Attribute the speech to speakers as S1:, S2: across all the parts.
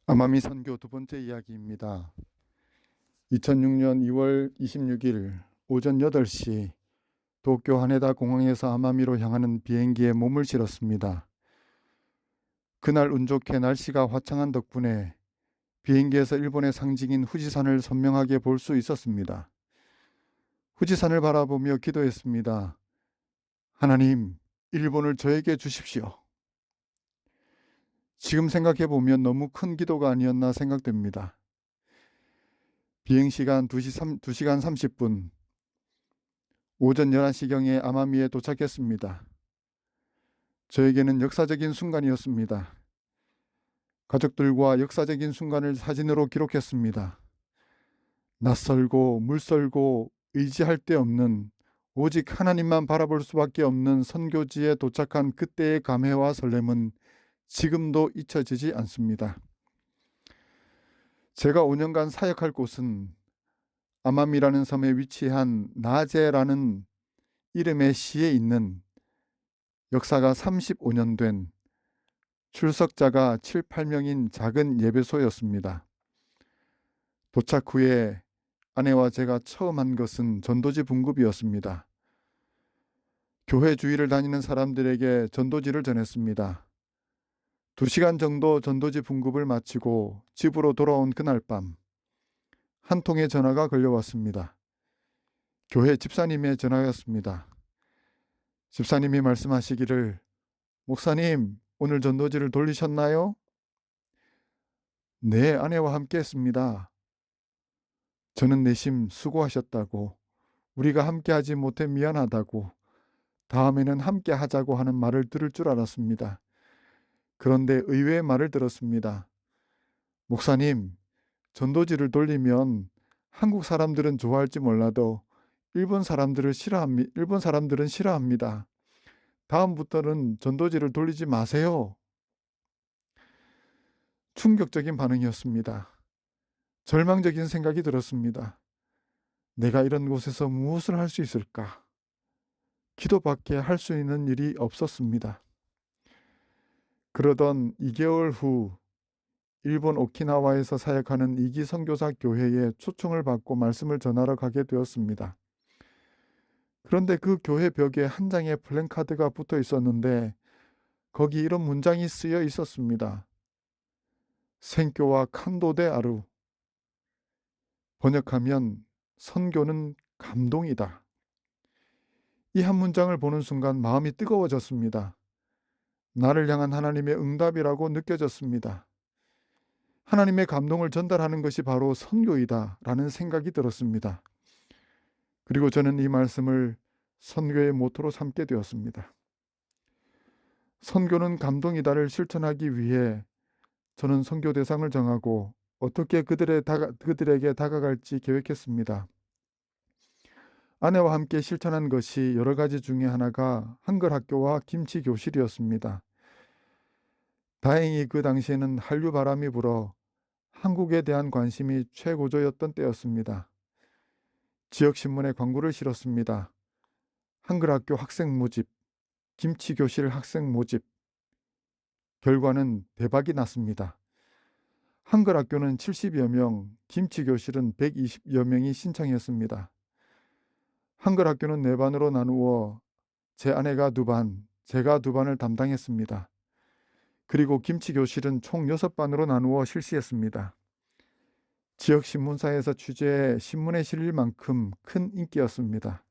S1: 암암이 선교 두 번째 이야기입니다. 2006년 2월 26일 오전 8시 도쿄 하네다 공항에서 아마미로 향하는 비행기에 몸을 실었습니다. 그날 운 좋게 날씨가 화창한 덕분에 비행기에서 일본의 상징인 후지산을 선명하게 볼 수 있었습니다. 후지산을 바라보며 기도했습니다. 하나님, 일본을 저에게 주십시오. 지금 생각해보면 너무 큰 기도가 아니었나 생각됩니다. 비행시간 2시간 30분, 오전 11시경에 아마미에 도착했습니다. 저에게는 역사적인 순간이었습니다. 가족들과 역사적인 순간을 사진으로 기록했습니다. 낯설고 물설고 의지할 데 없는 오직 하나님만 바라볼 수밖에 없는 선교지에 도착한 그때의 감회와 설렘은 지금도 잊혀지지 않습니다. 제가 5년간 사역할 곳은 아마미라는 섬에 위치한 나제라는 이름의 시에 있는 역사가 35년 된 출석자가 7, 8명인 작은 예배소였습니다. 도착 후에 아내와 제가 처음 한 것은 전도지 분급이었습니다. 교회 주위를 다니는 사람들에게 전도지를 전했습니다. 2시간 정도 전도지 분급을 마치고 집으로 돌아온 그날 밤, 한 통의 전화가 걸려왔습니다. 교회 집사님의 전화였습니다. 집사님이 말씀하시기를, 목사님, 오늘 전도지를 돌리셨나요? 네, 아내와 함께 했습니다. 저는 내심 수고하셨다고, 우리가 함께 하지 못해 미안하다고, 다음에는 함께 하자고 하는 말을 들을 줄 알았습니다. 그런데 의외의 말을 들었습니다. 목사님, 전도지를 돌리면 한국 사람들은 좋아할지 몰라도 일본 사람들은 싫어합니다. 다음부터는 전도지를 돌리지 마세요. 충격적인 반응이었습니다. 절망적인 생각이 들었습니다. 내가 이런 곳에서 무엇을 할 수 있을까? 기도밖에 할 수 있는 일이 없었습니다. 그러던 2개월 후 일본 오키나와에서 사역하는 이기 선교사 교회에 초청을 받고 말씀을 전하러 가게 되었습니다. 그런데 그 교회 벽에 한 장의 플랜카드가 붙어 있었는데 거기 이런 문장이 쓰여 있었습니다. 생교와 칸도데 아루. 번역하면 선교는 감동이다. 이 한 문장을 보는 순간 마음이 뜨거워졌습니다. 나를 향한 하나님의 응답이라고 느껴졌습니다. 하나님의 감동을 전달하는 것이 바로 선교이다 라는 생각이 들었습니다. 그리고 저는 이 말씀을 선교의 모토로 삼게 되었습니다. 선교는 감동이다를 실천하기 위해 저는 선교 대상을 정하고 어떻게 그들에게 다가갈지 계획했습니다. 아내와 함께 실천한 것이 여러 가지 중에 하나가 한글 학교와 김치 교실이었습니다. 다행히 그 당시에는 한류 바람이 불어 한국에 대한 관심이 최고조였던 때였습니다. 지역신문에 광고를 실었습니다. 한글학교 학생 모집, 김치교실 학생 모집. 결과는 대박이 났습니다. 한글학교는 70여 명, 김치교실은 120여 명이 신청했습니다. 한글학교는 4반으로 나누어 제 아내가 2반, 제가 2반을 담당했습니다. 그리고 김치교실은 총 6반으로 나누어 실시했습니다. 지역 신문사에서 취재해 신문에 실릴 만큼 큰 인기였습니다.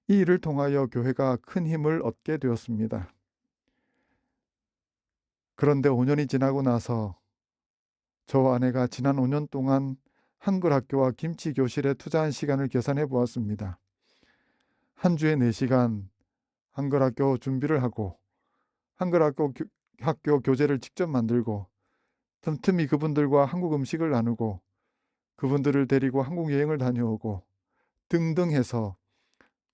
S1: 이 일을 통하여 교회가 큰 힘을 얻게 되었습니다. 그런데 5년이 지나고 나서 저와 아내가 지난 5년 동안 한글학교와 김치교실에 투자한 시간을 계산해 보았습니다. 한 주에 4시간 한글학교 준비를 하고 학교 교재를 직접 만들고 틈틈이 그분들과 한국 음식을 나누고 그분들을 데리고 한국 여행을 다녀오고 등등 해서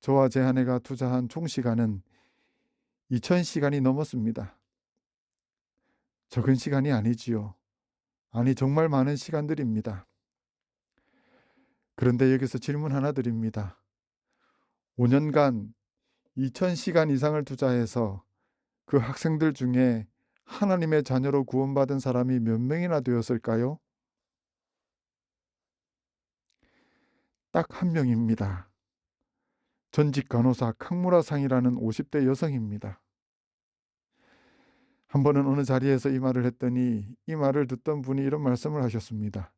S1: 저와 제 아내가 투자한 총 시간은 2000시간이 넘었습니다. 적은 시간이 아니지요. 아니, 정말 많은 시간들입니다. 그런데 여기서 질문 하나 드립니다. 5년간 2000시간 이상을 투자해서 그 학생들 중에 하나님의 자녀로 구원받은 사람이 몇 명이나 되었을까요? 딱 한 명입니다. 전직 간호사 강무라상이라는 50대 여성입니다. 한 번은 어느 자리에서 이 말을 했더니 이 말을 듣던 분이 이런 말씀을 하셨습니다.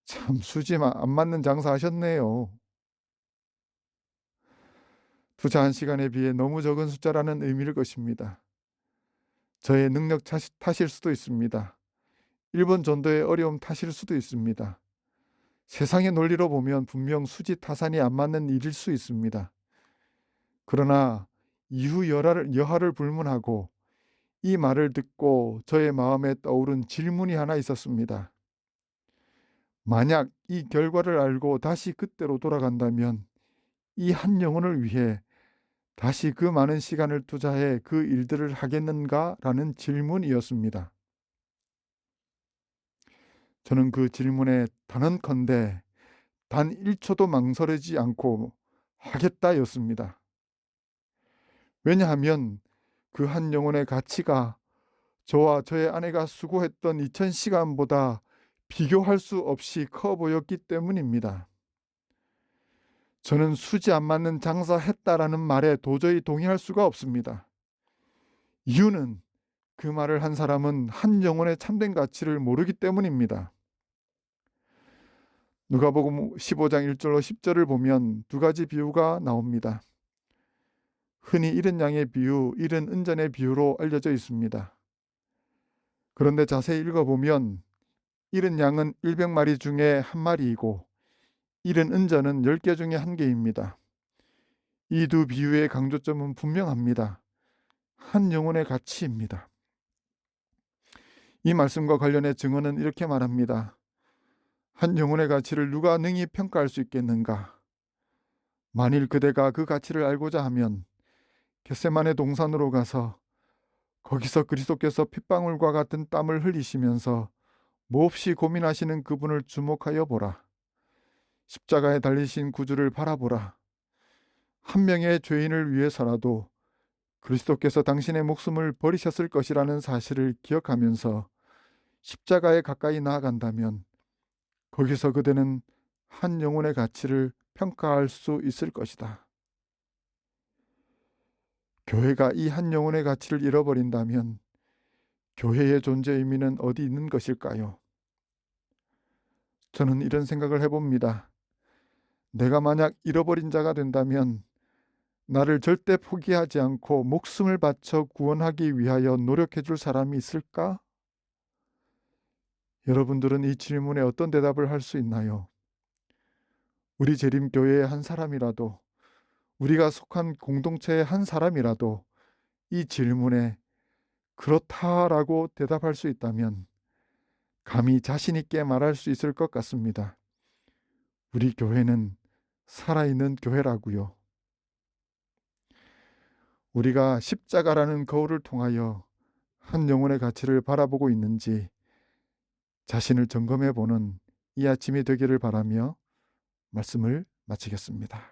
S1: 참 수지 안 맞는 장사 하셨네요. 투자한 시간에 비해 너무 적은 숫자라는 의미일 것입니다. 저의 능력 탓일 수도 있습니다. 일본 전도의 어려움 탓일 수도 있습니다. 세상의 논리로 보면 분명 수지 타산이 안 맞는 일일 수 있습니다. 그러나 이후 여하를 불문하고 이 말을 듣고 저의 마음에 떠오른 질문이 하나 있었습니다. 만약 이 결과를 알고 다시 그때로 돌아간다면 이 한 영혼을 위해 다시 그 많은 시간을 투자해 그 일들을 하겠는가라는 질문이었습니다. 저는 그 질문에 단언컨대 단 1초도 망설이지 않고 하겠다였습니다. 왜냐하면 그 한 영혼의 가치가 저와 저의 아내가 수고했던 2000시간보다 비교할 수 없이 커 보였기 때문입니다. 저는 수지 안 맞는 장사했다라는 말에 도저히 동의할 수가 없습니다. 이유는 그 말을 한 사람은 한 영혼의 참된 가치를 모르기 때문입니다. 누가복음 15장 1절로 10절을 보면 두 가지 비유가 나옵니다. 흔히 잃은 양의 비유, 잃은 은전의 비유로 알려져 있습니다. 그런데 자세히 읽어보면 잃은 양은 100마리 중에 한 마리이고 잃은 은전은 10개 중에 한 개입니다. 이 두 비유의 강조점은 분명합니다. 한 영혼의 가치입니다. 이 말씀과 관련해 증언은 이렇게 말합니다. 한 영혼의 가치를 누가 능히 평가할 수 있겠는가? 만일 그대가 그 가치를 알고자 하면 겟세마네 동산으로 가서 거기서 그리스도께서 핏방울과 같은 땀을 흘리시면서 몹시 고민하시는 그분을 주목하여 보라. 십자가에 달리신 구주를 바라보라. 한 명의 죄인을 위해서라도 그리스도께서 당신의 목숨을 버리셨을 것이라는 사실을 기억하면서 십자가에 가까이 나아간다면 거기서 그대는 한 영혼의 가치를 평가할 수 있을 것이다. 교회가 이 한 영혼의 가치를 잃어버린다면 교회의 존재 의미는 어디 있는 것일까요? 저는 이런 생각을 해봅니다. 내가 만약 잃어버린 자가 된다면 나를 절대 포기하지 않고 목숨을 바쳐 구원하기 위하여 노력해 줄 사람이 있을까? 여러분들은 이 질문에 어떤 대답을 할 수 있나요? 우리 재림교회의 한 사람이라도, 우리가 속한 공동체의 한 사람이라도 이 질문에 그렇다라고 대답할 수 있다면 감히 자신 있게 말할 수 있을 것 같습니다. 우리 교회는 살아있는 교회라고요. 우리가 십자가라는 거울을 통하여 한 영혼의 가치를 바라보고 있는지 자신을 점검해 보는 이 아침이 되기를 바라며 말씀을 마치겠습니다.